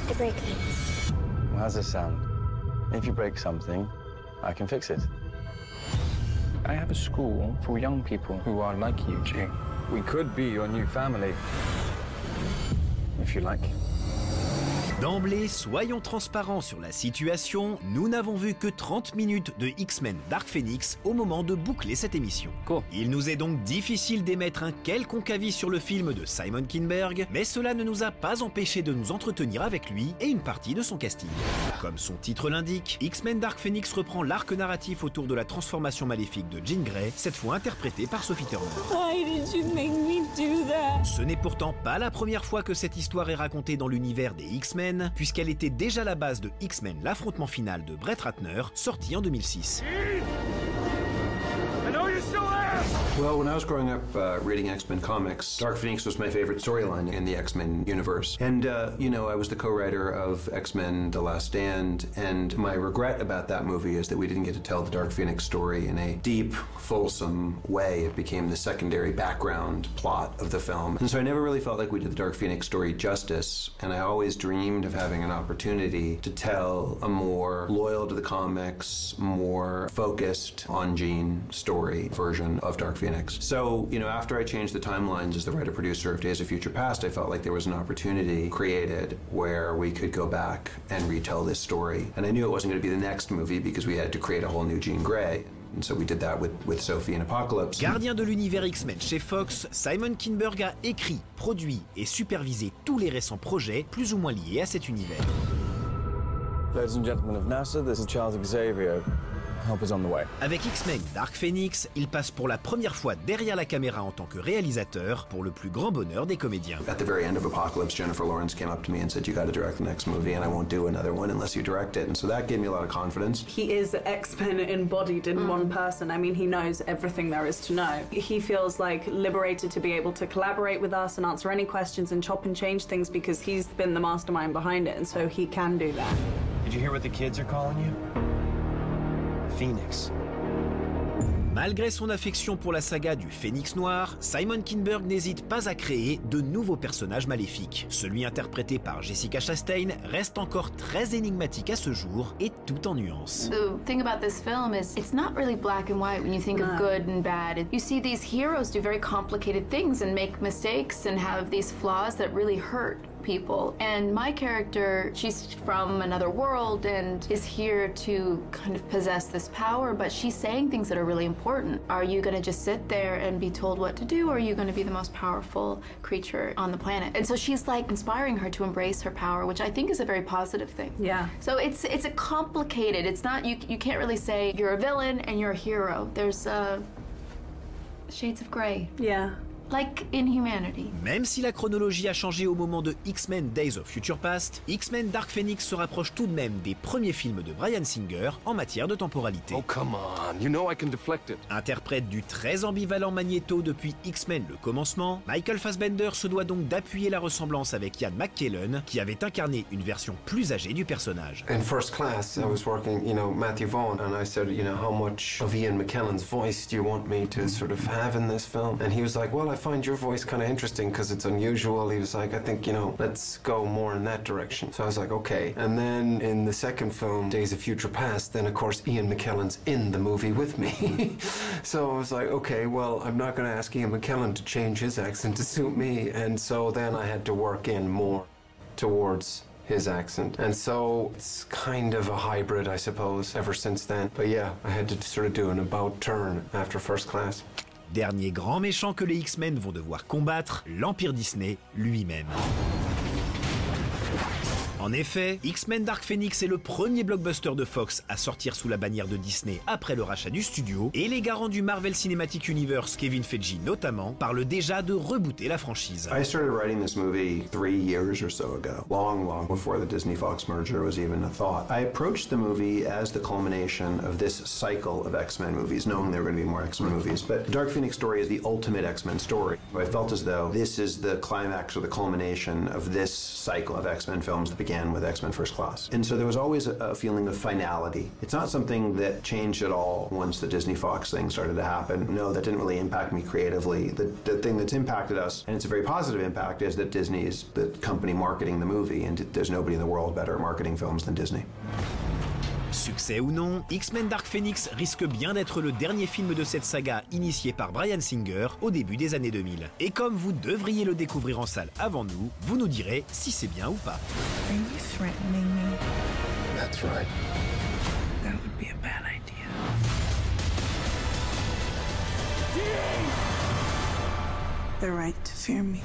I break things. Well, how's this sound? If you break something, I can fix it. I have a school for young people who are like you, G. We could be your new family, if you like. D'emblée, soyons transparents sur la situation, nous n'avons vu que 30 minutes de X-Men Dark Phoenix au moment de boucler cette émission. Cool. Il nous est donc difficile d'émettre un quelconque avis sur le film de Simon Kinberg, mais cela ne nous a pas empêché de nous entretenir avec lui et une partie de son casting. Comme son titre l'indique, X-Men Dark Phoenix reprend l'arc narratif autour de la transformation maléfique de Jean Grey, cette fois interprétée par Sophie Turner. Why did you make me do that? Ce n'est pourtant pas la première fois que cette histoire est racontée dans l'univers des X-Men, puisqu'elle était déjà la base de X-Men l'affrontement final de Brett Ratner, sorti en 2006. Well, when I was growing up reading X-Men comics, Dark Phoenix was my favorite storyline in the X-Men universe. And, you know, I was the co-writer of X-Men The Last Stand, and my regret about that movie is that we didn't get to tell the Dark Phoenix story in a deep, fulsome way. It became the secondary background plot of the film. And so I never really felt like we did the Dark Phoenix story justice, and I always dreamed of having an opportunity to tell a more loyal to the comics, more focused on Jean story version of Dark Phoenix. So, you know, after I changed the timelines as the writer-producer of Days of Future Past, I felt like there was an opportunity created where we could go back and retell this story. And I knew it wasn't going to be the next movie because we had to create a whole new Jean Grey. And so we did that with Sophie and Apocalypse. Gardien de l'univers X-Men chez Fox, Simon Kinberg a écrit, produit et supervisé tous les récents projets plus ou moins liés à cet univers. Ladies and gentlemen of NASA, this is Charles Xavier. Help is on the way. Avec X-Men Dark Phoenix, il passe pour la première fois derrière la caméra en tant que réalisateur, pour le plus grand bonheur des comédiens. At the very end of Apocalypse, Jennifer Lawrence came up to me and said, "You got to direct the next movie, and I won't do another one unless you direct it." And so that gave me a lot of confidence. He is X-Men embodied in one person. I mean, he knows everything there is to know. He feels like liberated to be able to collaborate with us and answer any questions and chop and change things because he's been the mastermind behind it, and so he can do that. Did you hear what the kids are calling you? Phoenix. Malgré son affection pour la saga du Phénix Noir, Simon Kinberg n'hésite pas à créer de nouveaux personnages maléfiques. Celui interprété par Jessica Chastain reste encore très énigmatique à ce jour et tout en nuances. The thing about this film is it's not really black and white when you think of good and bad. You see these heroes do very complicated things and make mistakes and have these flaws that really hurt people. And my character, she's from another world and is here to kind of possess this power, but she's saying things that are really important. Are you going to just sit there and be told what to do, or are you going to be the most powerful creature on the planet? And so she's like inspiring her to embrace her power, which I think is a very positive thing. Yeah. So it's a complicated, it's not, you can't really say you're a villain and you're a hero. There's shades of gray. Yeah. Like in humanity. Même si la chronologie a changé au moment de X-Men Days of Future Past, X-Men Dark Phoenix se rapproche tout de même des premiers films de Bryan Singer en matière de temporalité. Oh, come on. You know I can deflect it. Interprète du très ambivalent Magneto depuis X-Men le commencement, Michael Fassbender se doit donc d'appuyer la ressemblance avec Ian McKellen, qui avait incarné une version plus âgée du personnage. In First Class, I was working, you know, Matthew Vaughn, and I said, you know, how much of Ian McKellen's voice do you want me to sort of have in this film? And he was like, well, I find your voice kind of interesting because it's unusual. He was like, I think, you know, let's go more in that direction. So I was like, okay. And then in the second film, Days of Future Past, then of course Ian McKellen's in the movie with me. So I was like, okay, well, I'm not going to ask Ian McKellen to change his accent to suit me. And so then I had to work in more towards his accent. And so it's kind of a hybrid, I suppose, ever since then. But yeah, I had to sort of do an about turn after First Class. Dernier grand méchant que les X-Men vont devoir combattre, l'Empire Disney lui-même. En effet, X-Men Dark Phoenix est le premier blockbuster de Fox à sortir sous la bannière de Disney après le rachat du studio, et les garants du Marvel Cinematic Universe, Kevin Feige notamment, parlent déjà de rebooter la franchise. I started writing this movie 3 years or so ago, long before the Disney-Fox merger was even a thought. I approached the movie as the culmination of this cycle of X-Men movies, knowing there were going to be more X-Men movies, but the Dark Phoenix story is the ultimate X-Men story. I felt as though this is the climax or the culmination of this cycle of X-Men films that began began with X-Men First Class. And so there was always a feeling of finality. It's not something that changed at all once the Disney Fox thing started to happen. No, that didn't really impact me creatively. The thing that's impacted us, and it's a very positive impact, is that Disney is the company marketing the movie, and there's nobody in the world better at marketing films than Disney. Succès ou non, X-Men Dark Phoenix risque bien d'être le dernier film de cette saga initiée par Bryan Singer au début des années 2000. Et comme vous devriez le découvrir en salle avant nous, vous nous direz si c'est bien ou pas. Are you threatening me? That's right. That would be a bad idea. The right to fear me.